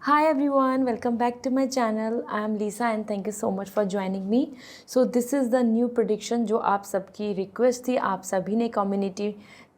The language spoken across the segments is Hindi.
Hi everyone, welcome back to my channel. I am Lisa and thank you so much for joining me. So this is the new prediction जो आप सबकी रिक्वेस्ट थी, आप सभी ने कम्युनिटी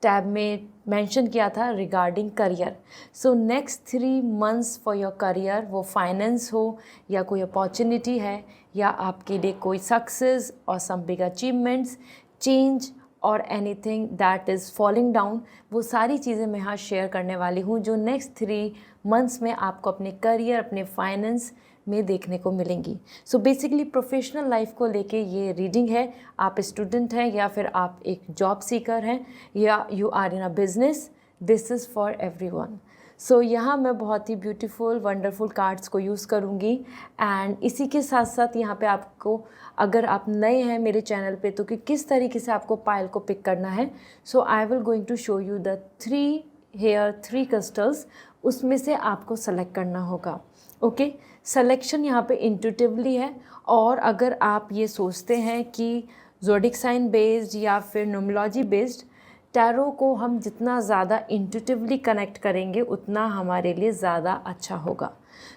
टैब में मेंशन किया था regarding career. So next 3 months for your career, वो फाइनेंस हो या कोई अपॉर्चुनिटी है या आपके लिए कोई सक्सेस और सम बिग अचीवमेंट्स, चेंज और anything that is falling down, वो सारी चीज़ें मैं यहाँ शेयर करने वाली हूँ जो नेक्स्ट 3 months में आपको अपने करियर, अपने फाइनेंस में देखने को मिलेंगी. सो बेसिकली प्रोफेशनल लाइफ को लेके ये रीडिंग है. आप स्टूडेंट हैं या फिर आप एक जॉब सीकर हैं या you are in a business, this is for everyone. So यहाँ मैं बहुत ही ब्यूटीफुल वंडरफुल कार्ड्स को यूज़ करूँगी एंड इसी के साथ साथ यहाँ पे आपको, अगर आप नए हैं मेरे चैनल पे, तो कि किस तरीके से आपको पायल को पिक करना है. So I will going to show you the 3 crystals, उसमें से आपको सेलेक्ट करना होगा. ओके, सिलेक्शन यहाँ पे इंट्यूटिवली है. और अगर आप ये सोचते हैं कि ज़ोडिक साइन बेस्ड या फिर न्यूमरोलॉजी बेस्ड, टैरो को हम जितना ज़्यादा इंट्यूटिवली कनेक्ट करेंगे उतना हमारे लिए ज़्यादा अच्छा होगा.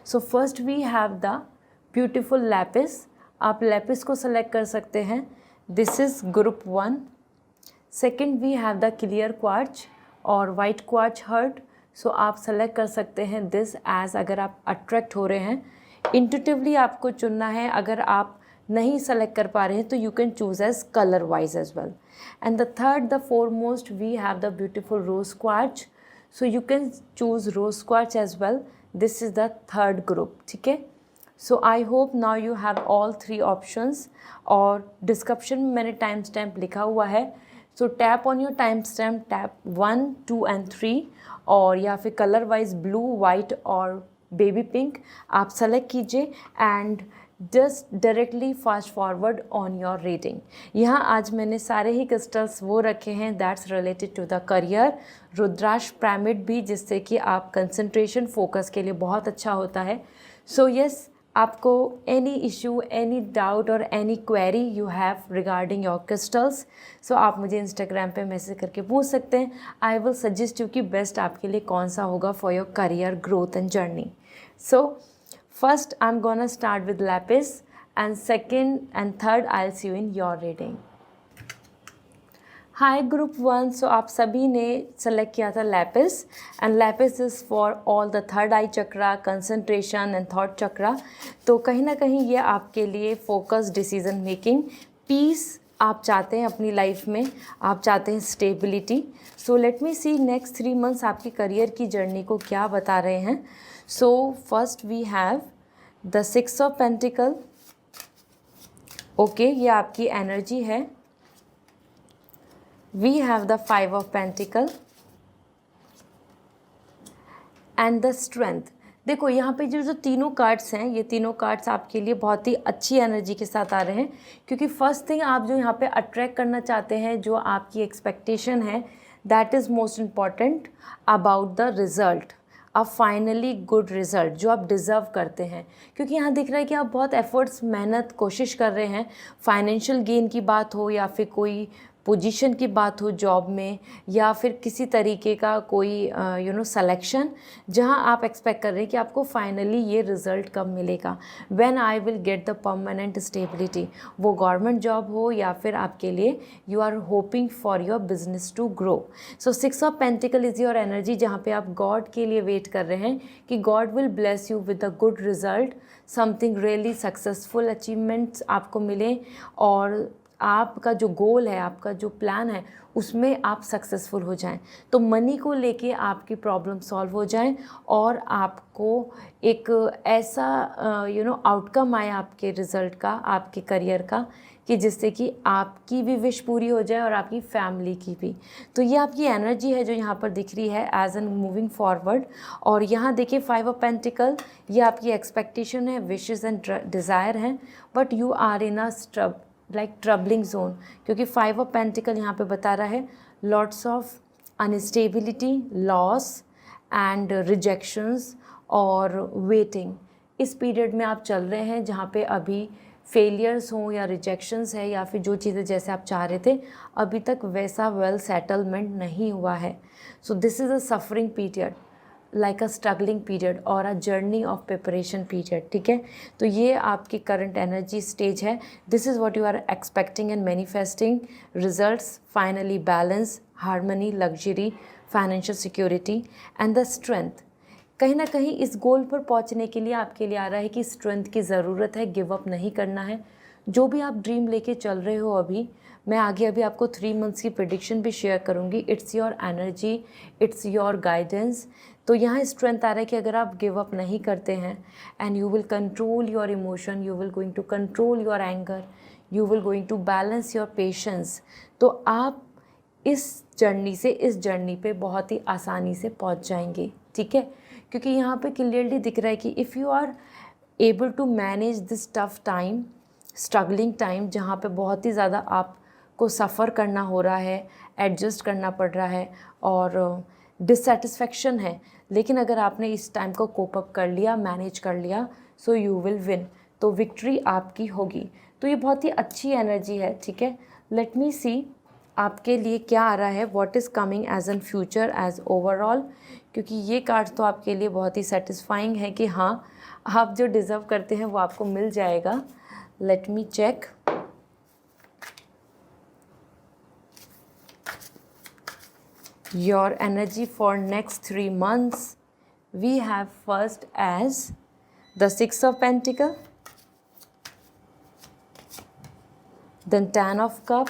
So first we have the beautiful lapis. आप लैपिस को सेलेक्ट कर सकते हैं. This is group 1. Second we have the clear quartz और वाइट क्वार्ट्ज हर्ट. सो आप सेलेक्ट कर सकते हैं दिस एज, अगर आप अट्रैक्ट हो रहे हैं. इंट्यूटिवली आपको चुनना है. अगर आप नहीं सेलेक्ट कर पा रहे हैं तो you can choose as colour wise as well. And the third, the foremost, we have the beautiful rose quartz. So you can choose rose quartz as well. This is the third group. ठीक है. So I hope now you have all 3 options. और डिस्क्रिप्शन में मैंने टाइम स्टैम्प लिखा हुआ है. So tap on your time stamp, tap 1, 2 and 3, और या फिर कलर वाइज ब्लू, वाइट और बेबी पिंक आप सेलेक्ट कीजिए and just directly fast forward on your reading. यहाँ आज मैंने सारे ही क्रिस्टल्स वो रखे हैं that's related to the career. Rudraksha pyramid भी, जिससे कि आप कंसंट्रेशन फोकस के लिए बहुत अच्छा होता है. सो यस, आपको एनी इशू, एनी डाउट और any query you have regarding your crystals, so आप मुझे इंस्टाग्राम पे मैसेज करके पूछ सकते हैं. आई विल सजेस्ट यू कि बेस्ट आपके लिए कौन सा होगा for your career growth and journey. So first I am gonna start with lapis and second and third I will see you in your reading. Hi group 1. So आप सभी ने सेलेक्ट किया था lapis and lapis is for all the third eye chakra, concentration and thought chakra. तो कहीं ना कहीं ये आपके लिए फोकस, डिसीजन मेकिंग, पीस आप चाहते हैं अपनी लाइफ में, आप चाहते हैं stability. So let me see next 3 months आपकी करियर की जर्नी को क्या बता रहे हैं. So first we have the 6 of Pentacle. Okay, ये आपकी एनर्जी है. We have the 5 of Pentacle and the Strength. देखो यहाँ पे जो तीनों कार्ड्स हैं, ये तीनों कार्ड्स आपके लिए बहुत ही अच्छी एनर्जी के साथ आ रहे हैं, क्योंकि फर्स्ट थिंग आप जो यहाँ पे अट्रैक्ट करना चाहते हैं, जो आपकी एक्सपेक्टेशन है, that is most important about the result, a finally good result जो आप डिज़र्व करते हैं. क्योंकि यहाँ दिख रहा है कि आप बहुत एफर्ट्स, मेहनत, कोशिश कर रहे हैं. फाइनेंशियल गेन की बात हो या फिर कोई पोजीशन की बात हो जॉब में, या फिर किसी तरीके का कोई सिलेक्शन, जहां आप एक्सपेक्ट कर रहे हैं कि आपको फाइनली ये रिज़ल्ट कब मिलेगा, when I will get the permanent stability. वो गवर्नमेंट जॉब हो या फिर आपके लिए you are hoping for your business to grow. So 6 of Pentacle is your energy, जहाँ पे आप गॉड के लिए वेट कर रहे हैं कि God will bless you with a good result, something really successful achievements आपको मिले और आपका जो गोल है, आपका जो प्लान है, उसमें आप सक्सेसफुल हो जाएं. तो मनी को लेके आपकी प्रॉब्लम सॉल्व हो जाएं और आपको एक ऐसा आउटकम आए आपके रिज़ल्ट का, आपके करियर का, कि जिससे कि आपकी भी विश पूरी हो जाए और आपकी फैमिली की भी. तो ये आपकी एनर्जी है जो यहाँ पर दिख रही है एज एन मूविंग फॉरवर्ड. और यहाँ देखिए 5 of Pentacle, ये आपकी एक्सपेक्टेशन है, विशेस एंड डिज़ायर हैं, but you are in a troubling zone, क्योंकि 5 of Pentacle यहाँ पे बता रहा है lots of unstability, loss and rejections और वेटिंग. इस पीरियड में आप चल रहे हैं जहाँ पे अभी फेलियर्स हों या रिजेक्शंस है या फिर जो चीज़ें जैसे आप चाह रहे थे अभी तक वैसा वेल सेटलमेंट नहीं हुआ है. So this is a suffering period. Like a struggling period और a journey of preparation period, ठीक है। तो ये आपकी करंट एनर्जी स्टेज है। This is what you are expecting and manifesting, results, finally balance, harmony, luxury, financial security and the strength. कहीं ना कहीं इस गोल पर पहुंचने के लिए आपके लिए आ रहा है कि स्ट्रेंथ की ज़रूरत है, गिव अप नहीं करना है। जो भी आप ड्रीम लेके चल रहे हो अभी, मैं आगे अभी आपको 3 मंथ्स की प्रेडिक्शन भी शेयर करूंगी। It's your energy, it's your guidance. तो यहाँ स्ट्रेंथ आ रहा है कि अगर आप गिव अप नहीं करते हैं and you will control your emotion, you will going to control your anger, you will going to balance your patience, तो आप इस जर्नी पे बहुत ही आसानी से पहुँच जाएंगे, ठीक है। क्योंकि यहाँ पे क्लियरली दिख रहा है कि if you are able to manage this tough time, struggling time, जहाँ पे बहुत ही ज़्यादा आपको सफ़र करना हो रहा है, एडजस्ट करना पड़ रहा है और डिससेटिस्फेक्शन है, लेकिन अगर आपने इस टाइम को कोप अप कर लिया, मैनेज कर लिया, सो यू विल विन, तो विक्ट्री आपकी होगी। तो ये बहुत ही अच्छी एनर्जी है, ठीक है। लेट मी सी आपके लिए क्या आ रहा है, what is coming as an future as overall, क्योंकि ये कार्ड तो आपके लिए बहुत ही सेटिस्फाइंग है कि हाँ, आप जो डिज़र्व करते हैं वो आपको मिल जाएगा। Let me check. Your energy for next 3 months, we have first as the 6 of Pentacle, then 10 of Cup,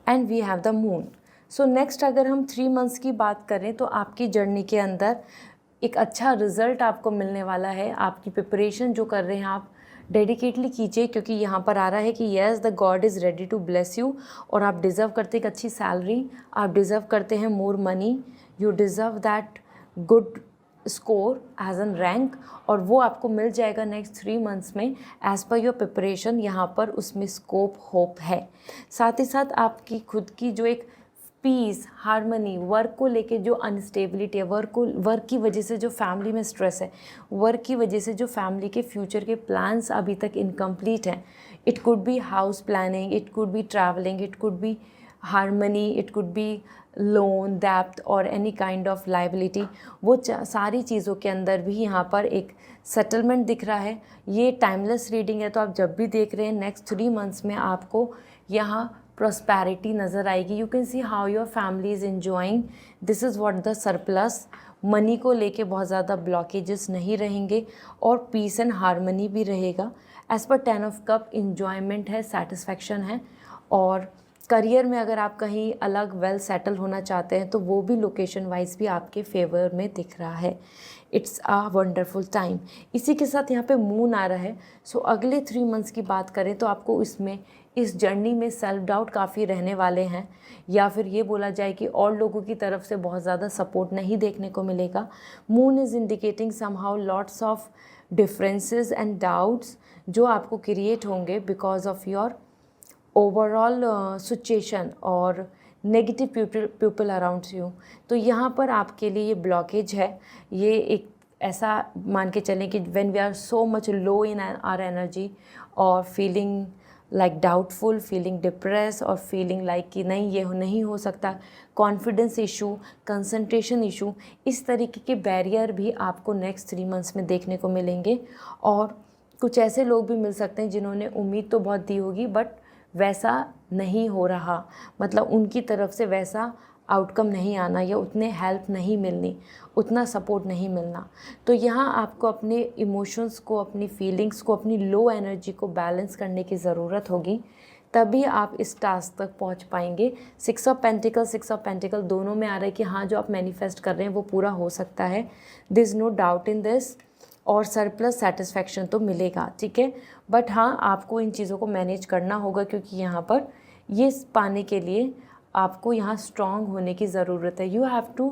and we have the moon. So next अगर हम 3 मंथ्स की बात करें तो आपकी जर्नी के अंदर एक अच्छा रिज़ल्ट आपको मिलने वाला है। आपकी प्रिपरेशन जो कर रहे हैं आप डेडिकेटली कीजिए, क्योंकि यहाँ पर आ रहा है कि yes the God is ready to bless you, और आप डिज़र्व करते हैं एक अच्छी सैलरी, आप डिज़र्व करते हैं more money, you deserve that good score as an rank, और वो आपको मिल जाएगा नेक्स्ट 3 मंथ्स में एज़ पर योर प्रिपरेशन। यहाँ पर उसमें स्कोप होप है। साथ ही साथ आपकी खुद की जो एक पीस, हारमनी, वर्क को लेके जो अनस्टेबिलिटी है, वर्क की वजह से जो फैमिली में स्ट्रेस है, वर्क की वजह से जो फैमिली के फ्यूचर के प्लान्स अभी तक इनकम्प्लीट हैं, it could be house planning, it could be travelling, it could be harmony, it could be loan, depth और एनी काइंड ऑफ लाइबिलिटी, वो सारी चीज़ों के अंदर भी यहाँ पर एक सेटलमेंट दिख रहा है। ये टाइमलेस रीडिंग है, तो आप जब भी देख रहे हैं नेक्स्ट 3 मंथ्स में आपको यहाँ प्रॉस्पेरिटी नज़र आएगी। You can see how your family is enjoying, this is what the surplus. Money को लेके बहुत ज़्यादा ब्लॉकेजेस नहीं रहेंगे और पीस एंड हारमनी भी रहेगा। As per 10 of cup, enjoyment है, सेटिस्फैक्शन है। और करियर में अगर आप कहीं अलग वेल सेटल होना चाहते हैं तो वो भी लोकेशन वाइज भी आपके फेवर में दिख रहा है। It's a wonderful time. इसी के साथ यहाँ पे मून आ रहा है। सो अगले 3 मंथ्स की बात करें तो आपको इसमें, इस जर्नी में सेल्फ डाउट काफ़ी रहने वाले हैं, या फिर ये बोला जाए कि और लोगों की तरफ से बहुत ज़्यादा सपोर्ट नहीं देखने को मिलेगा। Moon is indicating somehow lots of differences and doubts जो आपको क्रिएट होंगे because of your overall situation और नेगेटिव पीपल अराउंड यू। तो यहाँ पर आपके लिए ये ब्लॉकेज है। ये एक ऐसा मान के चलें कि when we are so much low in our energy और feeling like doubtful, feeling depress और फीलिंग लाइक कि नहीं ये नहीं हो सकता, कॉन्फिडेंस इशू, कंसंट्रेशन इशू, इस तरीके के बैरियर भी आपको नेक्स्ट 3 मंथ्स में देखने को मिलेंगे। और कुछ ऐसे लोग भी मिल सकते हैं जिन्होंने उम्मीद तो बहुत दी होगी बट वैसा नहीं हो रहा, मतलब उनकी तरफ से वैसा आउटकम नहीं आना या उतने हेल्प नहीं मिलनी, उतना सपोर्ट नहीं मिलना। तो यहाँ आपको अपने इमोशंस को, अपनी फीलिंग्स को, अपनी लो एनर्जी को बैलेंस करने की ज़रूरत होगी, तभी आप इस टास्क तक पहुँच पाएंगे। 6 ऑफ पेंटिकल दोनों में आ रहा है कि हाँ, जो आप मैनिफेस्ट कर रहे हैं वो पूरा हो सकता है, there is no doubt in this, और सरप्लस सेटिस्फैक्शन तो मिलेगा, ठीक है। बट हाँ, आपको इन चीज़ों को मैनेज करना होगा, क्योंकि यहाँ पर ये पाने के लिए आपको यहाँ स्ट्रॉन्ग होने की ज़रूरत है। यू हैव टू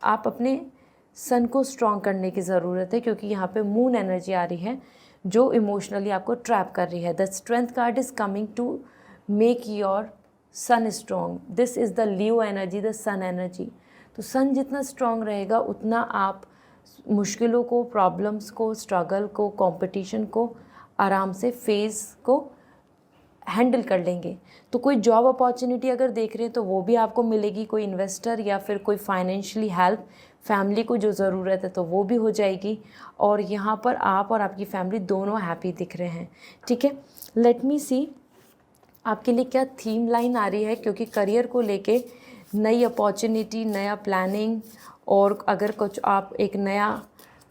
आप अपने सन को स्ट्रॉन्ग करने की ज़रूरत है, क्योंकि यहाँ पे मून एनर्जी आ रही है जो इमोशनली आपको ट्रैप कर रही है। The strength card is coming to make your sun strong. This is the Leo energy, the sun energy. तो सन जितना स्ट्रॉन्ग रहेगा उतना आप मुश्किलों को, प्रॉब्लम्स को, स्ट्रगल को, कंपटीशन को आराम से फेस को हैंडल कर लेंगे। तो कोई जॉब अपॉर्चुनिटी अगर देख रहे हैं तो वो भी आपको मिलेगी, कोई इन्वेस्टर या फिर कोई फाइनेंशियली हेल्प, फैमिली को जो ज़रूरत है तो वो भी हो जाएगी। और यहाँ पर आप और आपकी फैमिली दोनों हैप्पी दिख रहे हैं, ठीक है। लेट मी सी आपके लिए क्या थीम लाइन आ रही है, क्योंकि करियर को लेके नई अपॉर्चुनिटी, नया प्लानिंग, और अगर कुछ आप एक नया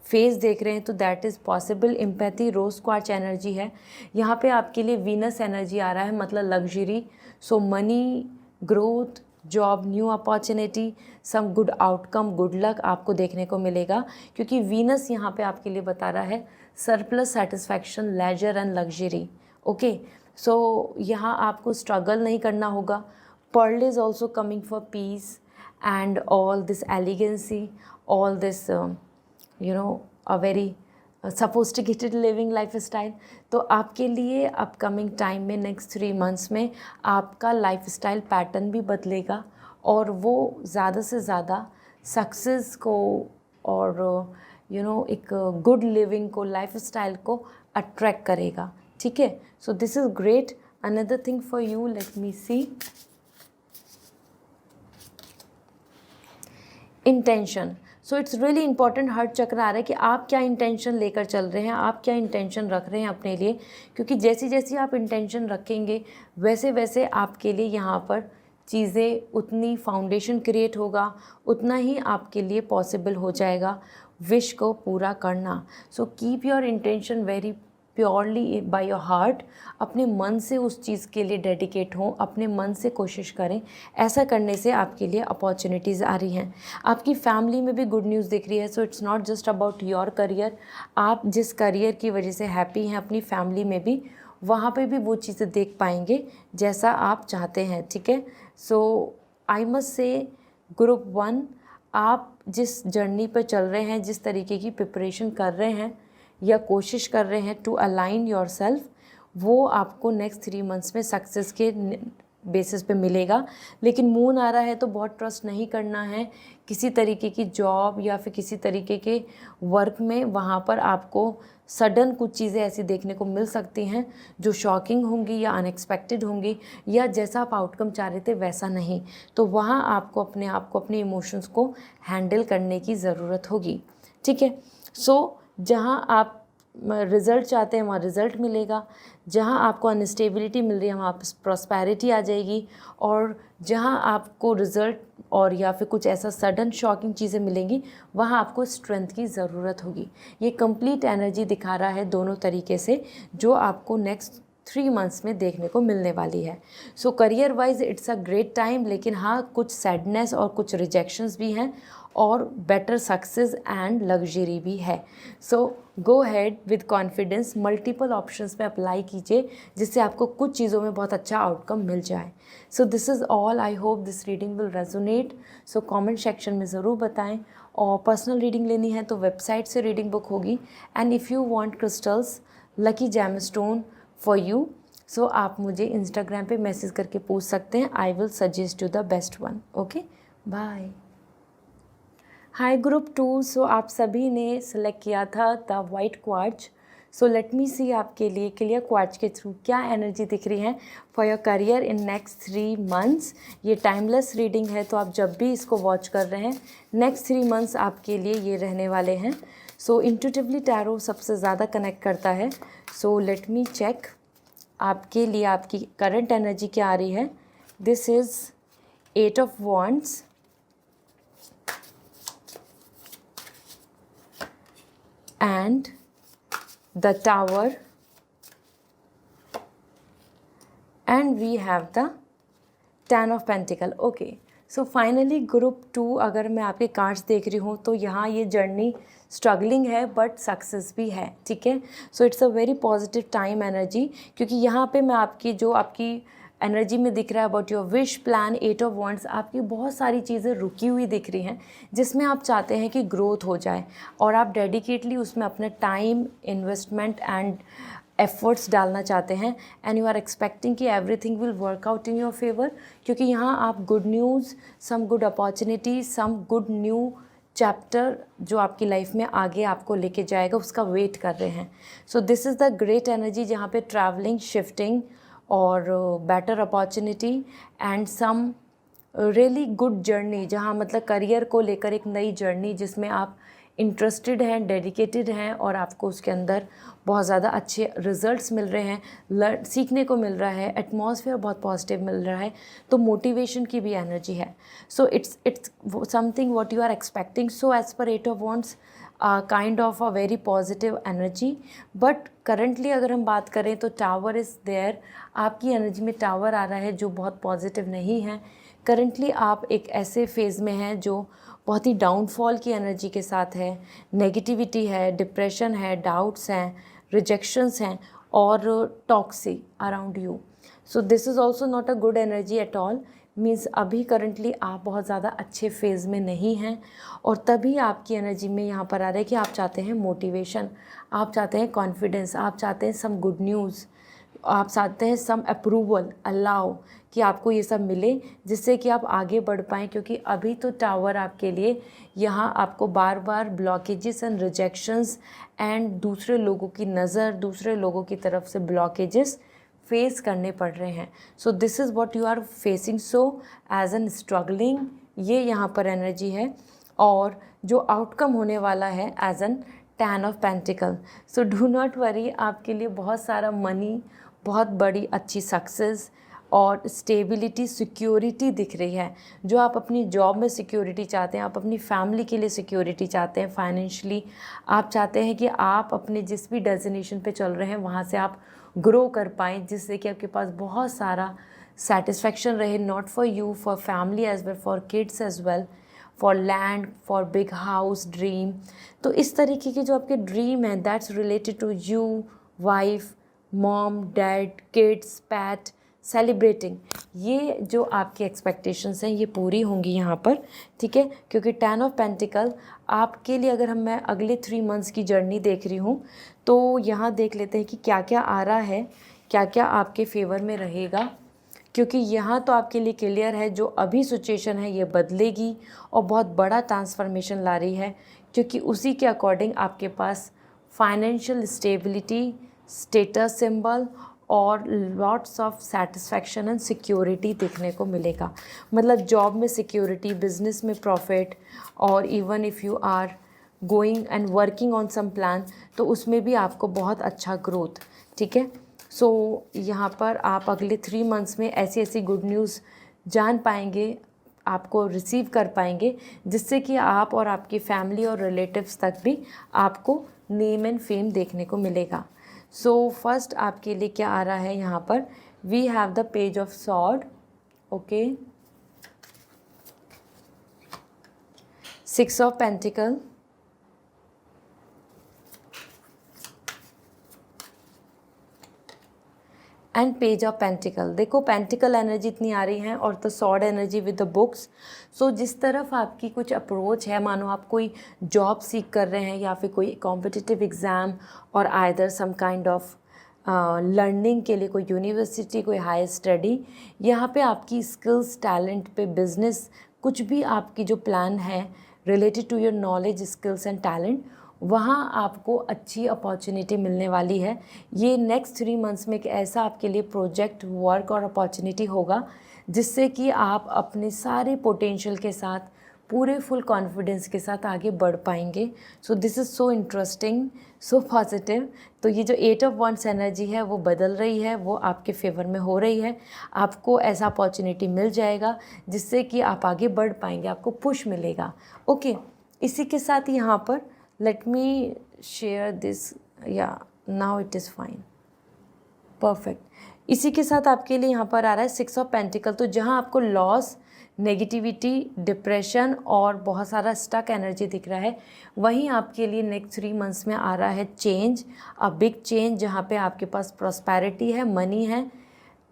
फेज़ देख रहे हैं तो that is possible. Empathy rose quartz energy है यहाँ पे आपके लिए। वीनस एनर्जी आ रहा है, मतलब luxury. So money, growth, job, new opportunity, some good outcome, good luck आपको देखने को मिलेगा, क्योंकि वीनस यहाँ पे आपके लिए बता रहा है surplus, satisfaction, leisure and luxury. Okay, so यहाँ आपको स्ट्रगल नहीं करना होगा। Pearl is also coming for peace and all this elegancy, all this a very sophisticated living lifestyle। तो आपके लिए अपकमिंग टाइम में नेक्स्ट 3 मंथ्स में आपका लाइफस्टाइल पैटर्न भी बदलेगा, और वो ज़्यादा से ज़्यादा सक्सेस को और एक गुड लिविंग को, लाइफस्टाइल को अट्रैक्ट करेगा, ठीक है। So this is great. Another thing for you, let me see intention. So it's really important. Heart chakra आ रहा है कि आप क्या इंटेंशन लेकर चल रहे हैं, आप क्या इंटेंशन रख रहे हैं अपने लिए, क्योंकि जैसी जैसी आप इंटेंशन रखेंगे वैसे वैसे आपके लिए यहाँ पर चीज़ें, उतनी फाउंडेशन क्रिएट होगा, उतना ही आपके लिए पॉसिबल हो जाएगा विश को पूरा करना। So keep your intention very purely by your heart. अपने मन से उस चीज़ के लिए डेडिकेट हों, अपने मन से कोशिश करें। ऐसा करने से आपके लिए अपॉर्चुनिटीज़ आ रही हैं। आपकी फैमिली में भी गुड न्यूज़ दिख रही है। So it's not just about your career. आप जिस करियर की वजह से हैप्पी हैं, अपनी फैमिली में भी वहाँ पे भी वो चीज़ें देख पाएंगे जैसा आप चाहते हैं, ठीक है। So I must say group 1, आप जिस जर्नी पर चल रहे हैं, जिस तरीके की प्रिपरेशन कर रहे हैं या कोशिश कर रहे हैं टू अलाइन योर सेल्फ, वो आपको नेक्स्ट 3 मंथ्स में सक्सेस के बेसिस पे मिलेगा। लेकिन मून आ रहा है तो बहुत ट्रस्ट नहीं करना है किसी तरीके की जॉब या फिर किसी तरीके के वर्क में। वहाँ पर आपको सडन कुछ चीज़ें ऐसी देखने को मिल सकती हैं जो शॉकिंग होंगी या अनएक्सपेक्टेड होंगी, या जैसा आप आउटकम चाह रहे थे वैसा नहीं। तो वहाँ आपको अपने आप को, अपने इमोशंस को हैंडल करने की ज़रूरत होगी, ठीक है। सो जहाँ आप रिज़ल्ट चाहते हैं वहाँ रिज़ल्ट मिलेगा, जहाँ आपको अनस्टेबिलिटी मिल रही है वहाँ प्रॉस्पेरिटी आ जाएगी, और जहाँ आपको रिज़ल्ट और या फिर कुछ ऐसा सडन शॉकिंग चीज़ें मिलेंगी वहाँ आपको स्ट्रेंथ की ज़रूरत होगी। ये कंप्लीट एनर्जी दिखा रहा है दोनों तरीके से, जो आपको नेक्स्ट 3 मंथ्स में देखने को मिलने वाली है। सो career wise it's a great time, लेकिन हाँ कुछ सैडनेस और कुछ रिजेक्शंस भी हैं, और बेटर सक्सेस एंड लग्जरी भी है। So go ahead with confidence, multiple options में अप्लाई कीजिए जिससे आपको कुछ चीज़ों में बहुत अच्छा आउटकम मिल जाए। सो this is all. I hope this reading will resonate. So comment section में ज़रूर बताएं, और पर्सनल रीडिंग लेनी है तो वेबसाइट से रीडिंग बुक होगी। And if you want crystals, lucky gemstone for you, so आप मुझे इंस्टाग्राम पे मैसेज करके पूछ सकते हैं। I will suggest you the best one. Okay, bye. Hi group 2, so आप सभी ने सेलेक्ट किया था the white quartz. So let me see आपके लिए क्लियर क्वार्ट्ज के थ्रू क्या एनर्जी दिख रही है for your career in next 3 months. ये टाइमलेस रीडिंग है, तो आप जब भी इसको वॉच कर रहे हैं नेक्स्ट 3 मंथ्स आपके लिए ये रहने वाले हैं। सो इंट्यूटिवली टैरो सबसे ज़्यादा कनेक्ट करता है। सो लेट मी चेक आपके लिए आपकी करंट एनर्जी क्या आ रही है। This is 8 of wands, and the Tower, and we have the 10 of Pentacle। Okay, so finally group 2 अगर मैं आपके कार्ड्स देख रही हूँ तो यहाँ ये जर्नी स्ट्रगलिंग है बट सक्सेस भी है, ठीक है। So it's a very positive time energy, क्योंकि यहाँ पे मैं आपकी एनर्जी में दिख रहा है about your wish plan, 8 of wands. आपकी बहुत सारी चीज़ें रुकी हुई दिख रही हैं जिसमें आप चाहते हैं कि ग्रोथ हो जाए, और आप डेडिकेटली उसमें अपना टाइम, इन्वेस्टमेंट एंड एफर्ट्स डालना चाहते हैं। एंड यू आर एक्सपेक्टिंग कि everything will work out in your favour, क्योंकि यहाँ आप good news, some good opportunity, some good new chapter जो आपकी लाइफ में आगे आपको लेके जाएगा उसका वेट कर रहे हैं। So this is the great energy जहाँ पे ट्रैवलिंग, शिफ्टिंग और better opportunity and some really good journey, जहाँ मतलब करियर को लेकर एक नई जर्नी जिसमें आप इंटरेस्टेड हैं, डेडिकेटेड हैं और आपको उसके अंदर बहुत ज़्यादा अच्छे रिजल्ट्स मिल रहे हैं, सीखने को मिल रहा है, एटमॉस्फेयर बहुत पॉजिटिव मिल रहा है, तो मोटिवेशन की भी एनर्जी है. So it's something what you are expecting. So as per 8 of wands kind of a very positive energy. But currently अगर हम बात करें तो टावर इज़ देयर, आपकी एनर्जी में टावर आ रहा है जो बहुत पॉजिटिव नहीं है. करंटली आप एक ऐसे फेज़ में हैं जो बहुत ही डाउनफॉल की एनर्जी के साथ है, नेगेटिविटी है, डिप्रेशन है, डाउट्स हैं, रिजेक्शंस हैं और toxic around you. So this is also not a good energy at all. Means अभी करंटली आप बहुत ज़्यादा अच्छे फेज़ में नहीं हैं और तभी आपकी एनर्जी में यहाँ पर आ रहा है कि आप चाहते हैं मोटिवेशन, आप चाहते हैं कॉन्फिडेंस, आप चाहते हैं सम गुड न्यूज़, आप चाहते हैं सम अप्रूवल, अलाउ कि आपको ये सब मिले जिससे कि आप आगे बढ़ पाएँ. क्योंकि अभी तो टावर आपके लिए यहाँ आपको बार बार ब्लॉकेजेस एंड रिजेक्शंस एंड दूसरे लोगों की नज़र, दूसरे लोगों की तरफ से ब्लॉकेजेस फेस करने पड़ रहे हैं. So this is what you are facing. So as an struggling, ये यहाँ पर एनर्जी है. और जो आउटकम होने वाला है as an 10 of pentacle. So do not worry, आपके लिए बहुत सारा मनी, बहुत बड़ी अच्छी सक्सेस और स्टेबिलिटी, सिक्योरिटी दिख रही है. जो आप अपनी जॉब में सिक्योरिटी चाहते हैं, आप अपनी फैमिली के लिए सिक्योरिटी चाहते हैं, फाइनेंशियली आप चाहते हैं कि आप अपने जिस भी डेस्टिनेशन पे चल रहे हैं वहाँ से आप ग्रो कर पाएँ, जिससे कि आपके पास बहुत सारा सेटिस्फेक्शन रहे, not for you, for family as well, for kids as well, for land, for big house dream. तो इस तरीके के जो आपके ड्रीम हैं that's related to you, wife, mom, dad, kids, pet, celebrating, ये जो आपकी एक्सपेक्टेशंस हैं ये पूरी होंगी यहाँ पर. ठीक है, क्योंकि 10 ऑफ पेंटिकल आपके लिए, अगर मैं अगले 3 मंथ्स की जर्नी देख रही हूँ तो यहाँ देख लेते हैं कि क्या क्या आ रहा है, क्या क्या आपके फेवर में रहेगा. क्योंकि यहाँ तो आपके लिए क्लियर है जो अभी सिचुएशन है ये बदलेगी और बहुत बड़ा ट्रांसफॉर्मेशन ला रही है. क्योंकि उसी के अकॉर्डिंग आपके पास फाइनेंशियल स्टेबिलिटी, स्टेटस सिंबल और lots of satisfaction and security देखने को मिलेगा. मतलब जॉब में सिक्योरिटी, बिजनेस में प्रॉफिट, और even if you are going and working on some plan तो उसमें भी आपको बहुत अच्छा ग्रोथ. ठीक है, सो यहाँ पर आप अगले 3 मंथ्स में ऐसी ऐसी गुड न्यूज़ जान पाएंगे, आपको रिसीव कर पाएंगे, जिससे कि आप और आपकी फैमिली और रिलेटिव्स तक भी आपको नेम एंड फेम देखने को मिलेगा. सो फर्स्ट आपके लिए क्या आ रहा है यहाँ पर, we have the page of sword. Okay, 6 of pentacle, and page of pentacle. देखो पेंटिकल एनर्जी इतनी आ रही है और the sword energy with the books. So जिस तरफ आपकी कुछ अप्रोच है, मानो आप कोई जॉब सीख कर रहे हैं या फिर कोई कॉम्पिटिटिव एग्ज़ाम और either some kind of learning के लिए कोई यूनिवर्सिटी, कोई हायर स्टडी, यहाँ पे आपकी स्किल्स, टैलेंट पे बिजनेस, कुछ भी आपकी जो प्लान है related to your knowledge, skills and talent, वहाँ आपको अच्छी अपॉर्चुनिटी मिलने वाली है. ये नेक्स्ट 3 मंथ्स में एक ऐसा आपके लिए प्रोजेक्ट, वर्क और अपॉर्चुनिटी होगा जिससे कि आप अपने सारे पोटेंशियल के साथ, पूरे फुल कॉन्फिडेंस के साथ आगे बढ़ पाएंगे. सो this is so interesting, so positive. तो ये जो 8 ऑफ वंड्स एनर्जी है वो बदल रही है, वो आपके फेवर में हो रही है. आपको ऐसा अपॉर्चुनिटी मिल जाएगा जिससे कि आप आगे बढ़ पाएंगे, आपको पुश मिलेगा. ओके, इसी के साथ यहाँ पर let me share this. yeah, now it is fine, perfect. इसी के साथ आपके लिए यहाँ पर आ रहा है 6 ऑफ पेंटिकल. तो जहाँ आपको लॉस, नेगेटिविटी, डिप्रेशन और बहुत सारा स्टक एनर्जी दिख रहा है, वहीं आपके लिए नेक्स्ट 3 मंथ्स में आ रहा है चेंज, अ बिग चेंज, जहाँ पे आपके पास प्रॉस्पेरिटी है, मनी है,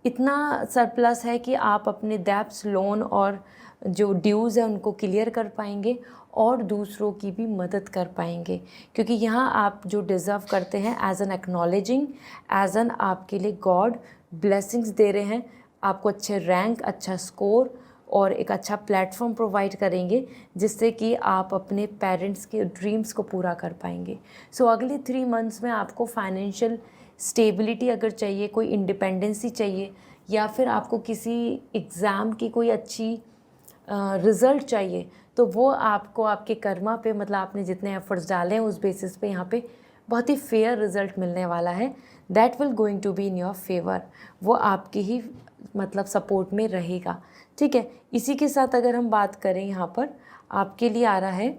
इतना सरप्लस है कि आप अपने डेब्ट्स, लोन और जो ड्यूज़ है उनको क्लियर कर पाएंगे और दूसरों की भी मदद कर पाएंगे. क्योंकि यहाँ आप जो डिज़र्व करते हैं as an acknowledging, as an आपके लिए गॉड ब्लेसिंग्स दे रहे हैं, आपको अच्छे रैंक, अच्छा स्कोर और एक अच्छा प्लेटफॉर्म प्रोवाइड करेंगे जिससे कि आप अपने पेरेंट्स के ड्रीम्स को पूरा कर पाएंगे. सो अगले 3 मंथ्स में आपको फाइनेंशियल स्टेबिलिटी अगर चाहिए, कोई इंडिपेंडेंसी चाहिए, या फिर आपको किसी एग्ज़ाम की कोई अच्छी रिज़ल्ट चाहिए, तो वो आपको आपके कर्मा पे, मतलब आपने जितने एफर्ट्स डाले हैं उस बेसिस पे यहाँ पे बहुत ही फेयर रिज़ल्ट मिलने वाला है। That will going to be in your favour, वो आपके ही मतलब सपोर्ट में रहेगा। ठीक है, इसी के साथ अगर हम बात करें, यहाँ पर आपके लिए आ रहा है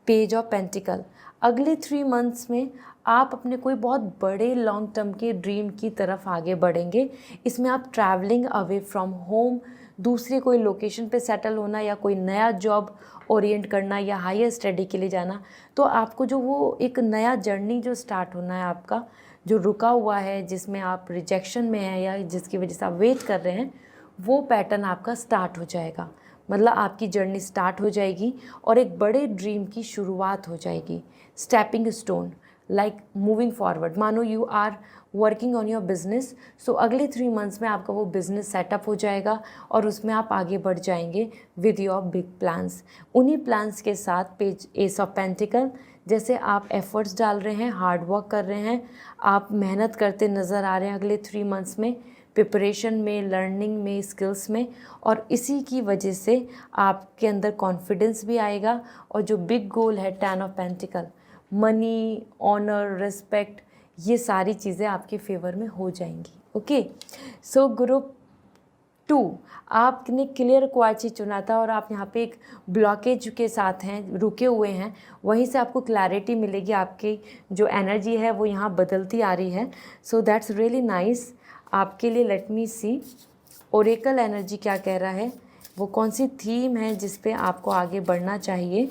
पेज ऑफ पेंटिकल। अगले 3 मंथ्स में आप अपने कोई बहुत बड़े लॉन्ग टर्म के ड्रीम की तरफ आगे बढ़ेंगे। इसमें आप ट्रैवलिंग अवे फ्रॉम होम, दूसरे कोई लोकेशन पे सेटल होना, या कोई नया जॉब ओरिएंट करना, या हायर स्टडी के लिए जाना, तो आपको जो वो एक नया जर्नी जो स्टार्ट होना है आपका, जो रुका हुआ है, जिसमें आप रिजेक्शन में हैं या जिसकी वजह से आप वेट कर रहे हैं, वो पैटर्न आपका स्टार्ट हो जाएगा। मतलब आपकी जर्नी स्टार्ट हो जाएगी और एक बड़े ड्रीम की शुरुआत हो जाएगी। Stepping stone like moving forward, मानो you are working on your business, so अगले 3 मंथ्स में आपका वो बिज़नेस सेटअप हो जाएगा और उसमें आप आगे बढ़ जाएंगे विद योर बिग प्लान्स। उन्हीं प्लान्स के साथ पेज एस ऑफ पेंटिकल, जैसे आप एफर्ट्स डाल रहे हैं, हार्ड वर्क कर रहे हैं, आप मेहनत करते नज़र आ रहे हैं अगले 3 मंथ्स में, प्रिपरेशन में, लर्निंग में, स्किल्स में, और इसी की वजह से आपके अंदर कॉन्फिडेंस भी आएगा। और जो बिग गोल है 10 of pentacle, money, honour, respect, ये सारी चीज़ें आपके फेवर में हो जाएंगी। ओके, सो ग्रुप 2, आपने क्लियर क्वार्ट्ज चुना था और आप यहाँ पे एक ब्लॉकेज के साथ हैं, रुके हुए हैं, वहीं से आपको क्लैरिटी मिलेगी, आपकी जो एनर्जी है वो यहाँ बदलती आ रही है। सो दैट्स रियली नाइस आपके लिए। लेट मी सी ओरेकल एनर्जी क्या कह रहा है, वो कौन सी थीम है जिस पे आपको आगे बढ़ना चाहिए।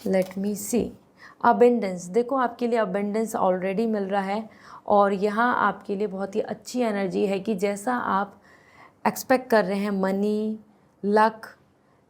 लेट मी सी अबेंडेंस, देखो आपके लिए अबेंडेंस ऑलरेडी मिल रहा है और यहाँ आपके लिए बहुत ही अच्छी एनर्जी है कि जैसा आप एक्सपेक्ट कर रहे हैं, मनी, लक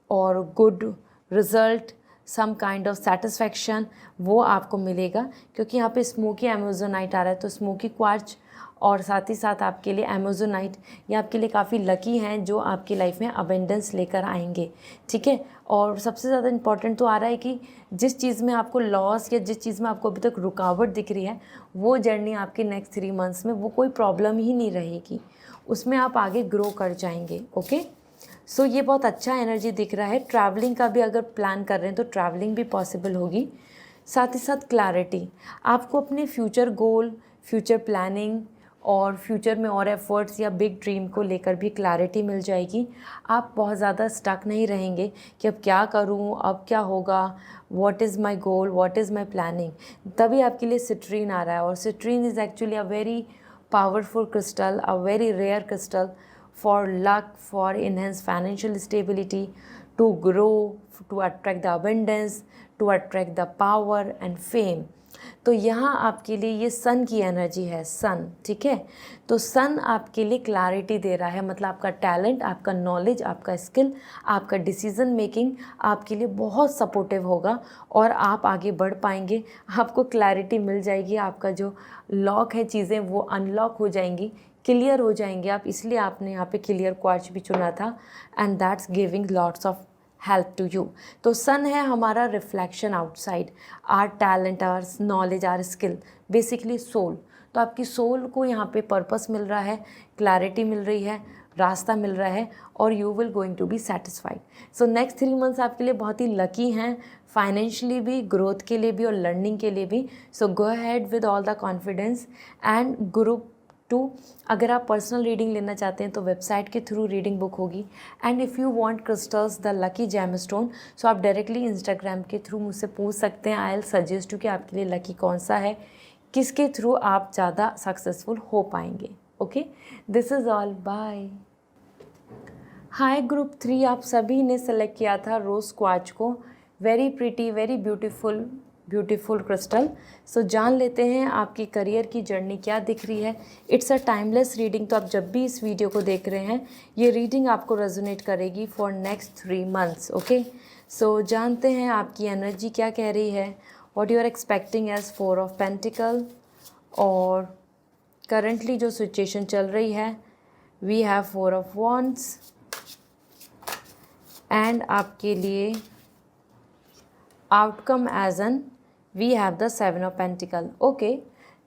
और good result, some kind of satisfaction, वो आपको मिलेगा। क्योंकि यहाँ पे स्मोकी एमेजोनाइट आ रहा है, तो स्मोकी क्वार्ट्ज और साथ ही साथ आपके लिए एमेजोनाइट, ये आपके लिए काफ़ी लकी हैं जो आपकी लाइफ में अबेंडेंस लेकर आएंगे। ठीक है, और सबसे ज़्यादा इम्पॉर्टेंट तो आ रहा है कि जिस चीज़ में आपको लॉस या जिस चीज़ में आपको अभी तक रुकावट दिख रही है, वो जर्नी आपके नेक्स्ट 3 मंथ्स में वो कोई प्रॉब्लम ही नहीं रहेगी, उसमें आप आगे ग्रो कर जाएंगे। ओके, सो ये बहुत अच्छा एनर्जी दिख रहा है। ट्रैवलिंग का भी अगर प्लान कर रहे हैं तो ट्रैवलिंग भी पॉसिबल होगी। साथ ही साथ क्लैरिटी, आपको अपने फ्यूचर गोल, फ्यूचर प्लानिंग और फ्यूचर में और एफर्ट्स या बिग ड्रीम को लेकर भी क्लैरिटी मिल जाएगी। आप बहुत ज़्यादा स्टक नहीं रहेंगे कि अब क्या करूं, अब क्या होगा, what is my goal, what is my planning. तभी आपके लिए सिट्रीन आ रहा है, और citrine is actually a very powerful crystal, a very rare crystal for luck, for enhanced financial stability, to grow, to attract the abundance, to attract the power and fame. तो यहाँ आपके लिए ये सन की एनर्जी है, सन। ठीक है, तो सन आपके लिए क्लैरिटी दे रहा है, मतलब आपका टैलेंट, आपका नॉलेज, आपका स्किल, आपका डिसीजन मेकिंग आपके लिए बहुत सपोर्टिव होगा और आप आगे बढ़ पाएंगे। आपको क्लैरिटी मिल जाएगी, आपका जो लॉक है चीज़ें वो अनलॉक हो जाएंगी, क्लियर हो जाएंगे आप, इसलिए आपने यहाँ पे क्लियर क्वार्ट्ज भी चुना था, and that's giving lots of help to you. तो सन है हमारा reflection outside, our talent, our knowledge, our skill, basically soul. तो आपकी सोल को यहाँ पे पर्पस मिल रहा है, क्लैरिटी मिल रही है, रास्ता मिल रहा है, और you will going to be satisfied. So next 3 months आपके लिए बहुत ही लकी हैं, फाइनेंशियली भी, ग्रोथ के लिए भी और लर्निंग के लिए भी। So go ahead with all the confidence. And group 2, अगर आप पर्सनल रीडिंग लेना चाहते हैं तो वेबसाइट के थ्रू रीडिंग बुक होगी। And if you want crystals the lucky gemstone, so आप डायरेक्टली इंस्टाग्राम के थ्रू मुझसे पूछ सकते हैं। आई विल सजेस्ट यू कि आपके लिए लकी कौन सा है, किसके थ्रू आप ज़्यादा सक्सेसफुल हो पाएंगे। Okay, this is all, bye. Hi group 3, आप सभी ने सेलेक्ट किया था रोज़ क्वार्ट्ज को। Very pretty, very beautiful crystal. So जान लेते हैं आपकी करियर की जर्नी क्या दिख रही है। इट्स अ टाइमलेस रीडिंग, तो आप जब भी इस वीडियो को देख रहे हैं ये रीडिंग आपको रेजोनेट करेगी for next 3 months. Okay, so जानते हैं आपकी एनर्जी क्या कह रही है, what you are expecting as 4 of pentacles, और करंटली जो सिचुएशन चल रही है, we have 4 of wands, and आपके लिए outcome as an we have the 7 of pentacles. Okay,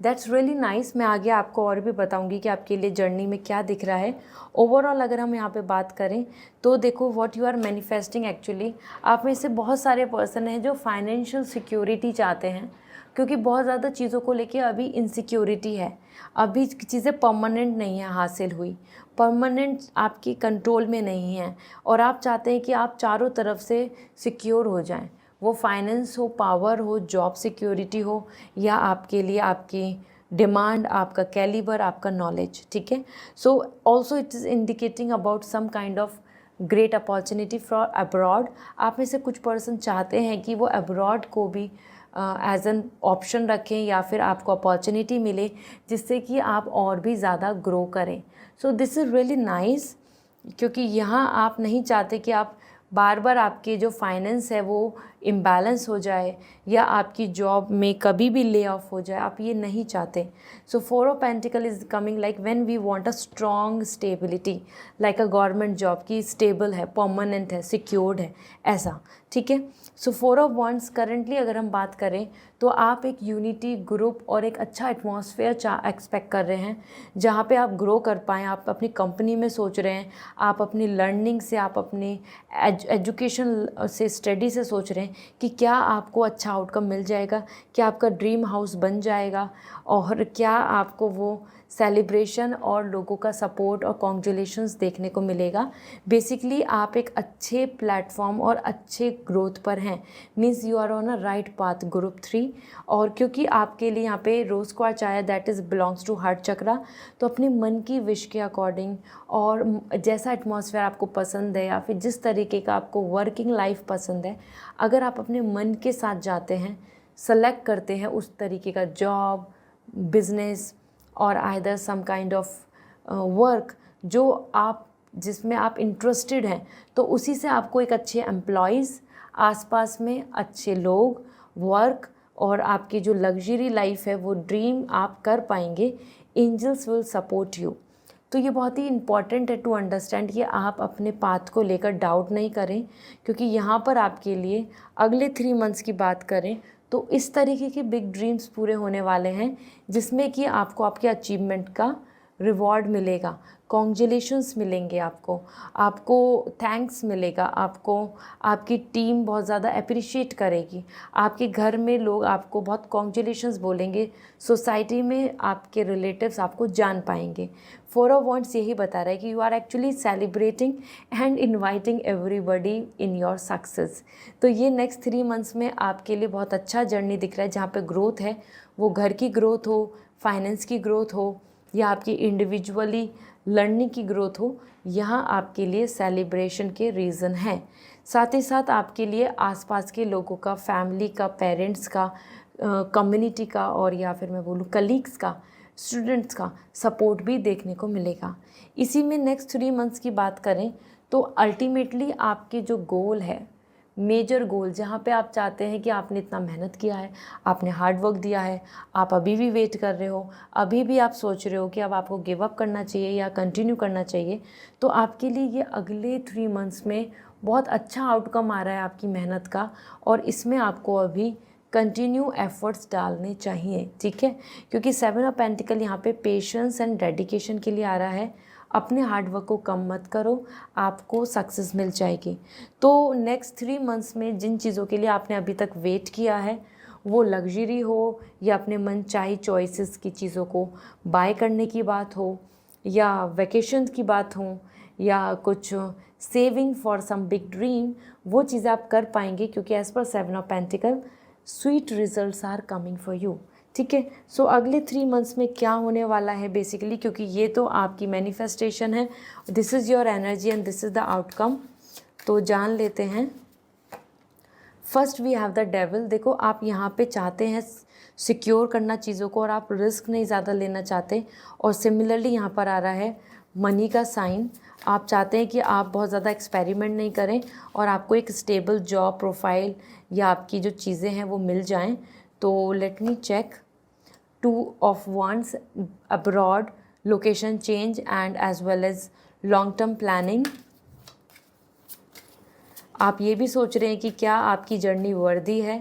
that's really nice. मैं आगे आपको और भी बताऊंगी कि आपके लिए जर्नी में क्या दिख रहा है। ओवरऑल अगर हम यहाँ पे बात करें तो देखो, what you are manifesting actually, आप में से बहुत सारे पर्सन हैं जो फाइनेंशियल सिक्योरिटी चाहते हैं, क्योंकि बहुत ज़्यादा चीज़ों को लेके अभी इनसिक्योरिटी है। अभी चीज़ें परमानेंट नहीं है हासिल हुई, परमानेंट आपकी कंट्रोल में नहीं है, और आप चाहते हैं कि आप चारों तरफ से सिक्योर हो जाएं। वो फाइनेंस हो, पावर हो, जॉब सिक्योरिटी हो, या आपके लिए आपकी डिमांड, आपका कैलिबर, आपका नॉलेज। ठीक है, so also it is indicating about some kind of great opportunity for abroad. आप में से कुछ पर्सन चाहते हैं कि वो अब्रॉड को भी एज एन ऑप्शन रखें, या फिर आपको अपॉर्चुनिटी मिले जिससे कि आप और भी ज़्यादा ग्रो करें। सो दिस इज़ रियली नाइस, क्योंकि यहाँ आप नहीं चाहते कि आप बार बार आपके जो फाइनेंस है वो इम्बैलेंस हो जाए, या आपकी जॉब में कभी भी ले ऑफ हो जाए, आप ये नहीं चाहते। So 4 of pentacles is coming like when we want a strong stability, like a government job की स्टेबल है, परमानेंट है, सिक्योर्ड है, ऐसा। ठीक है, सो 4 ऑफ वॉन्ड्स करेंटली अगर हम बात करें तो आप एक यूनिटी, ग्रुप और एक अच्छा एटमॉस्फेयर एक्सपेक्ट कर रहे हैं, जहाँ पे आप ग्रो कर पाएँ। आप अपनी कंपनी में सोच रहे हैं, आप अपनी लर्निंग से, आप अपनी एजुकेशन से, स्टडी से सोच रहे हैं कि क्या आपको अच्छा आउटकम मिल जाएगा, क्या आपका ड्रीम हाउस बन जाएगा, और क्या आपको वो सेलिब्रेशन और लोगों का सपोर्ट और कॉन्ग्रेचुलेशंस देखने को मिलेगा। बेसिकली आप एक अच्छे प्लेटफॉर्म और अच्छे ग्रोथ पर हैं, means you are on a right path, group 3। और क्योंकि आपके लिए यहाँ पे रोज़ क्वार्ट्ज आया, that is belongs to heart chakra, तो अपने मन की विश के अकॉर्डिंग, और जैसा एटमॉस्फेयर आपको पसंद है, या फिर जिस तरीके का आपको वर्किंग लाइफ पसंद है, अगर आप अपने मन के साथ जाते हैं, सेलेक्ट करते हैं उस तरीके का जॉब, बिजनेस और either some kind of work जो आप, जिसमें आप इंटरेस्टेड हैं, तो उसी से आपको एक अच्छे एम्प्लॉयज़, आसपास में अच्छे लोग, वर्क, और आपकी जो लग्जरी लाइफ है वो ड्रीम आप कर पाएंगे। Angels will support you. तो ये बहुत ही इंपॉर्टेंट है टू अंडरस्टैंड कि आप अपने पाथ को लेकर डाउट नहीं करें, क्योंकि यहाँ पर आपके लिए अगले 3 मंथ्स की बात करें तो इस तरीके के बिग ड्रीम्स पूरे होने वाले हैं, जिसमें कि आपको आपके अचीवमेंट का रिवॉर्ड मिलेगा, कॉन्ग्रेचुलेशंस मिलेंगे, आपको थैंक्स मिलेगा, आपको आपकी टीम बहुत ज़्यादा अप्रिशिएट करेगी, आपके घर में लोग आपको बहुत कॉन्ग्रेचुलेशंस बोलेंगे, सोसाइटी में आपके रिलेटिव्स आपको जान पाएंगे। 4 ऑफ वॉन्ड्स यही बता रहा है कि you are actually celebrating and inviting everybody in your success. तो ये नेक्स्ट 3 मंथ्स में आपके लिए बहुत अच्छा जर्नी दिख रहा है, जहाँ पे ग्रोथ है, वो घर की ग्रोथ हो, फाइनेंस की ग्रोथ हो, या आपकी इंडिविजुअली लर्निंग की ग्रोथ हो, यहाँ आपके लिए सेलिब्रेशन के रीज़न हैं। साथ ही साथ आपके लिए आसपास के लोगों का, फैमिली का, पेरेंट्स का, कम्युनिटी का, और या फिर मैं बोलूँ कलीग्स का, स्टूडेंट्स का सपोर्ट भी देखने को मिलेगा। इसी में नेक्स्ट 3 मंथ्स की बात करें तो अल्टीमेटली आपके जो गोल है, मेजर गोल, जहाँ पे आप चाहते हैं कि आपने इतना मेहनत किया है, आपने हार्ड वर्क दिया है, आप अभी भी वेट कर रहे हो, अभी भी आप सोच रहे हो कि अब आपको गिव अप करना चाहिए या कंटिन्यू करना चाहिए, तो आपके लिए ये अगले 3 मंथ्स में बहुत अच्छा आउटकम आ रहा है आपकी मेहनत का, और इसमें आपको अभी कंटिन्यू एफर्ट्स डालने चाहिए। ठीक है, क्योंकि 7 ऑफ पेंटिकल यहाँ पे पेशेंस एंड डेडिकेशन के लिए आ रहा है। अपने हार्डवर्क को कम मत करो, आपको सक्सेस मिल जाएगी। तो नेक्स्ट 3 मंथ्स में जिन चीज़ों के लिए आपने अभी तक वेट किया है, वो लग्जरी हो, या अपने मन चाही चॉइसेस की चीज़ों को बाय करने की बात हो, या वेकेशन की बात हो, या कुछ saving for some big dream, वो चीज़ें आप कर पाएंगे, क्योंकि as per 7 of pentacles sweet results are coming for you. ठीक है, सो अगले 3 मंथ्स में क्या होने वाला है बेसिकली, क्योंकि ये तो आपकी मैनिफेस्टेशन है, this is your energy and this is the outcome. तो जान लेते हैं। First we have the devil. देखो, आप यहाँ पे चाहते हैं सिक्योर करना चीज़ों को, और आप रिस्क नहीं ज़्यादा लेना चाहते, और सिमिलरली यहाँ पर आ रहा है मनी का साइन। आप चाहते हैं कि आप बहुत ज़्यादा एक्सपेरिमेंट नहीं करें, और आपको एक स्टेबल जॉब प्रोफाइल या आपकी जो चीज़ें हैं वो मिल जाएं। तो let me check. 2 of wands, abroad, location change and as well as long term planning। आप ये भी सोच रहे हैं कि क्या आपकी जर्नी वर्दी है,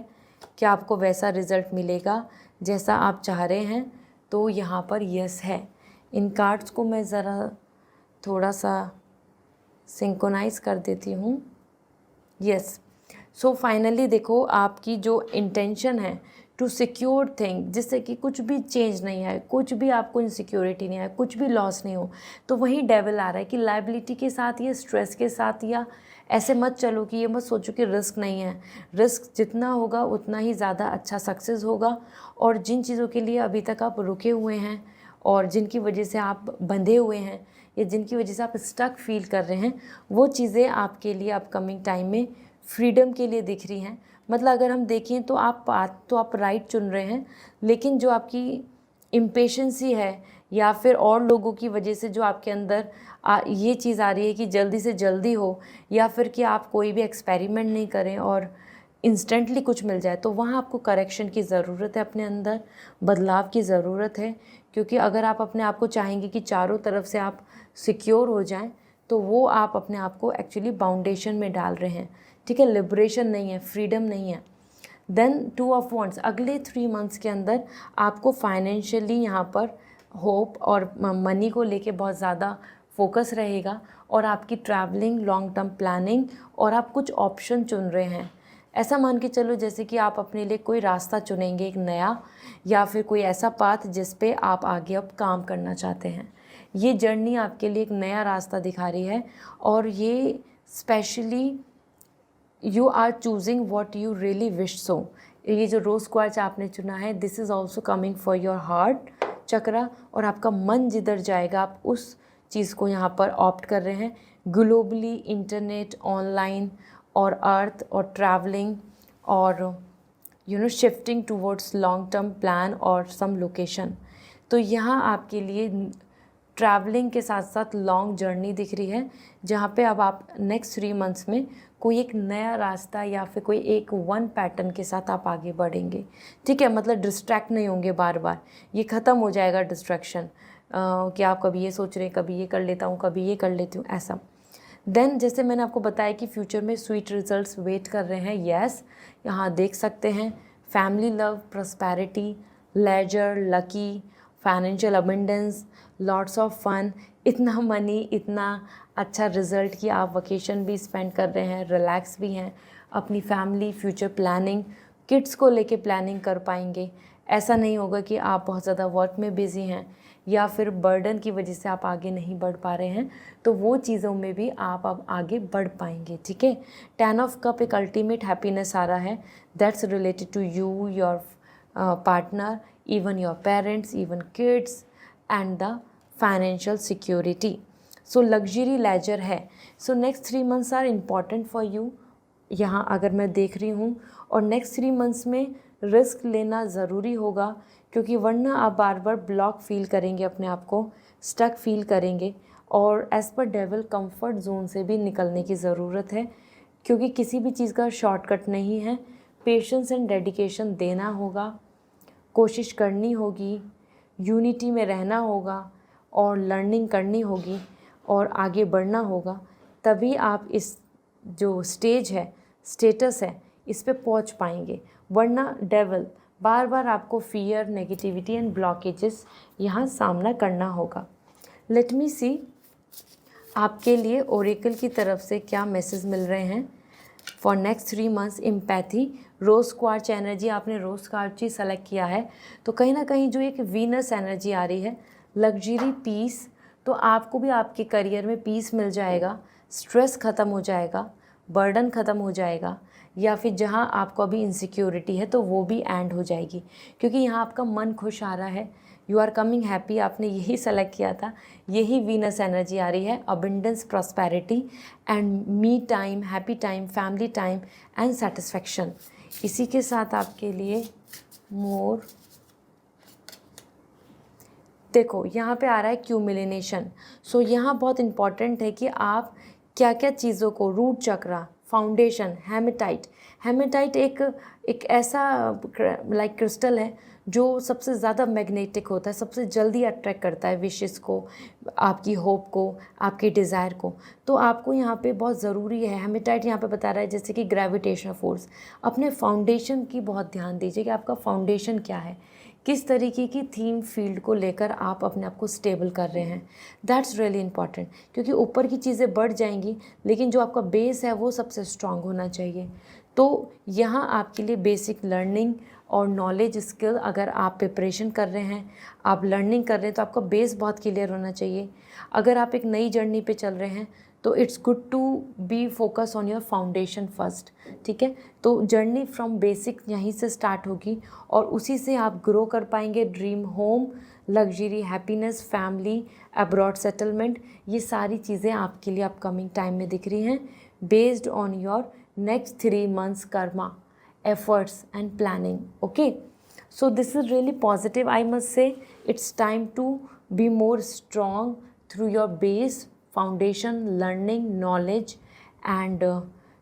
क्या आपको वैसा रिज़ल्ट मिलेगा जैसा आप चाह रहे हैं? तो यहाँ पर यस है। इन कार्ड्स को मैं ज़रा थोड़ा सा सिंक्रोनाइज़ कर देती हूँ। यस। सो फाइनली देखो, आपकी जो इंटेंशन है टू सिक्योर थिंग, जिससे कि कुछ भी चेंज नहीं आए, कुछ भी आपको इनसिक्योरिटी नहीं आए, कुछ भी लॉस नहीं हो, तो वही डेविल आ रहा है कि लाइबिलिटी के साथ या स्ट्रेस के साथ, या ऐसे मत चलो कि ये मत सोचो कि रिस्क नहीं है। रिस्क जितना होगा उतना ही ज़्यादा अच्छा सक्सेस होगा। और जिन चीज़ों के लिए अभी तक आप रुके हुए हैं और जिनकी वजह से आप बंधे हुए हैं या जिनकी वजह से आप स्टक फील कर रहे हैं, वो चीज़ें आपके लिए अपकमिंग टाइम में फ्रीडम के लिए दिख रही हैं। मतलब अगर हम देखें तो आप राइट चुन रहे हैं, लेकिन जो आपकी इम्पेशेंसी है या फिर और लोगों की वजह से जो आपके अंदर ये चीज़ आ रही है कि जल्दी से जल्दी हो, या फिर कि आप कोई भी एक्सपेरिमेंट नहीं करें और इंस्टेंटली कुछ मिल जाए, तो वहाँ आपको करेक्शन की ज़रूरत है, अपने अंदर बदलाव की ज़रूरत है। क्योंकि अगर आप अपने आप को चाहेंगे कि चारों तरफ से आप सिक्योर हो जाएं, तो वो आप अपने आप को एक्चुअली बाउंडेशन में डाल रहे हैं। ठीक है, लिबरेशन नहीं है, फ्रीडम नहीं है। देन 2 ऑफ वॉन्ड्स, अगले 3 मंथ्स के अंदर आपको फाइनेंशियली यहाँ पर होप और मनी को लेके बहुत ज़्यादा फोकस रहेगा, और आपकी ट्रैवलिंग, लॉन्ग टर्म प्लानिंग, और आप कुछ ऑप्शन चुन रहे हैं। ऐसा मान के चलो जैसे कि आप अपने लिए कोई रास्ता चुनेंगे, एक नया, या फिर कोई ऐसा पाथ जिस पे आप आगे अब काम करना चाहते हैं। ये जर्नी आपके लिए एक नया रास्ता दिखा रही है, और ये specially you are choosing what you really wish so. ये जो रोज़ क्वार्ट्ज आपने चुना है, this is also coming for your heart chakra, और आपका मन जिधर जाएगा आप उस चीज़ को यहाँ पर ऑप्ट कर रहे हैं। ग्लोबली, इंटरनेट, ऑनलाइन, और अर्थ, और ट्रैवलिंग, और shifting towards long term plan और सम लोकेशन। तो यहाँ आपके लिए ट्रैवलिंग के साथ साथ लॉन्ग जर्नी दिख रही है, जहाँ पे अब आप नेक्स्ट 3 मंथ्स में कोई एक नया रास्ता या फिर कोई एक वन पैटर्न के साथ आप आगे बढ़ेंगे। ठीक है, मतलब डिस्ट्रैक्ट नहीं होंगे बार बार, ये ख़त्म हो जाएगा डिस्ट्रैक्शन, कि आप कभी ये सोच रहे हैं, कभी ये कर लेता हूँ, कभी ये कर लेती हूँ, ऐसा। देन जैसे मैंने आपको बताया कि फ्यूचर में स्वीट रिजल्ट्स वेट कर रहे हैं। येस, यहाँ देख सकते हैं family love, prosperity, leisure, lucky, financial abundance, lots of fun, इतना मनी, इतना अच्छा रिज़ल्ट कि आप वकेशन भी स्पेंड कर रहे हैं, रिलैक्स भी हैं, अपनी फैमिली, फ्यूचर प्लानिंग, किड्स को लेके प्लानिंग कर पाएंगे। ऐसा नहीं होगा कि आप बहुत ज़्यादा वर्क में बिज़ी हैं या फिर बर्डन की वजह से आप आगे नहीं बढ़ पा रहे हैं, तो वो चीज़ों में भी आप अब आगे बढ़ पाएंगे। ठीक है, 10 ऑफ कप एक अल्टीमेट हैप्पीनेस आ रहा है, that's related to you, your partner, even your parents, even kids, and the financial security. So luxury ledger है। So next 3 months are important for you, यहाँ अगर मैं देख रही हूँ, और नेक्स्ट 3 मंथ्स में रिस्क लेना ज़रूरी होगा, क्योंकि वरना आप बार बार ब्लॉक फील करेंगे, अपने आप को स्टक फील करेंगे, और as per devil comfort zone से भी निकलने की ज़रूरत है, क्योंकि किसी भी चीज़ का शॉर्टकट नहीं है। पेशेंस एंड डेडिकेशन देना होगा, कोशिश करनी होगी, यूनिटी में रहना होगा, और लर्निंग करनी होगी, और आगे बढ़ना होगा, तभी आप इस जो स्टेज है, स्टेटस है, इस पे पहुंच पाएंगे। वरना डेविल बार बार आपको फियर, नेगेटिविटी एंड ब्लॉकेजेस यहाँ सामना करना होगा। लेट मी सी आपके लिए ओरेकल की तरफ से क्या मैसेज मिल रहे हैं for next 3 months. Empathy, rose quartz energy, आपने रोज़ क्वार्ट्ज ही सेलेक्ट किया है, तो कहीं ना कहीं जो एक वीनस एनर्जी आ रही है, लग्जरी, पीस, तो आपको भी आपके करियर में पीस मिल जाएगा, स्ट्रेस ख़त्म हो जाएगा, बर्डन ख़त्म हो जाएगा, या फिर जहाँ आपको अभी इनसिक्योरिटी है तो वो भी एंड हो जाएगी, क्योंकि यहाँ आपका मन खुश आ रहा है, यू आर कमिंग हैप्पी, आपने यही सेलेक्ट किया था, यही वीनस एनर्जी आ रही है, abundance, prosperity and me time, happy time, family time and satisfaction. इसी के साथ आपके लिए मोर, देखो यहाँ पे आ रहा है क्यूमुलेशन। सो यहाँ बहुत इम्पॉर्टेंट है कि आप क्या क्या चीज़ों को, रूट चक्रा, फाउंडेशन हेमेटाइट। हेमेटाइट एक ऐसा लाइक क्रिस्टल है जो सबसे ज़्यादा मैग्नेटिक होता है, सबसे जल्दी अट्रैक्ट करता है विशेस को, आपकी होप को, आपकी डिज़ायर को। तो आपको यहाँ पे बहुत ज़रूरी है, हेमेटाइट यहाँ पे बता रहा है जैसे कि ग्रेविटेशनल फोर्स। अपने फाउंडेशन की बहुत ध्यान दीजिए कि आपका फाउंडेशन क्या है, किस तरीके की थीम फील्ड को लेकर आप अपने आप को स्टेबल कर रहे हैं। दैट्स रियली इंपॉर्टेंट, क्योंकि ऊपर की चीज़ें बढ़ जाएंगी लेकिन जो आपका बेस है वो सबसे स्ट्रांग होना चाहिए। तो यहाँ आपके लिए बेसिक लर्निंग और नॉलेज स्किल, अगर आप प्रिपरेशन कर रहे हैं, आप लर्निंग कर रहे हैं, तो आपका बेस बहुत क्लियर होना चाहिए। अगर आप एक नई जर्नी पे चल रहे हैं तो it's good to be focus on your foundation first, ठीक है। तो जर्नी फ्रॉम बेसिक यहीं से स्टार्ट होगी और उसी से आप ग्रो कर पाएंगे। Dream home, luxury, happiness, family, abroad settlement, ये सारी चीज़ें आपके लिए अपकमिंग टाइम में दिख रही हैं based on your next 3 months karma, efforts and planning. Okay, so this is really positive, I must say. It's time to be more strong through your base, foundation, learning, knowledge and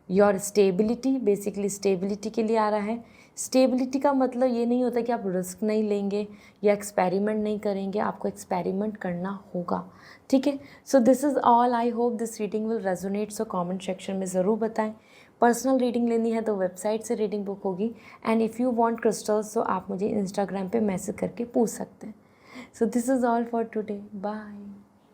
your stability. Basically stability के लिए आ रहा है। स्टेबिलिटी का मतलब ये नहीं होता कि आप रिस्क नहीं लेंगे या एक्सपेरिमेंट नहीं करेंगे, आपको एक्सपेरिमेंट करना होगा, ठीक है। So this is all, I hope this reading will resonate. So comment section में ज़रूर बताएं। पर्सनल रीडिंग लेनी है तो वेबसाइट से रीडिंग बुक होगी, and if you want crystals तो आप मुझे इंस्टाग्राम पे मैसेज करके पूछ सकते हैं। So this is all for today, bye.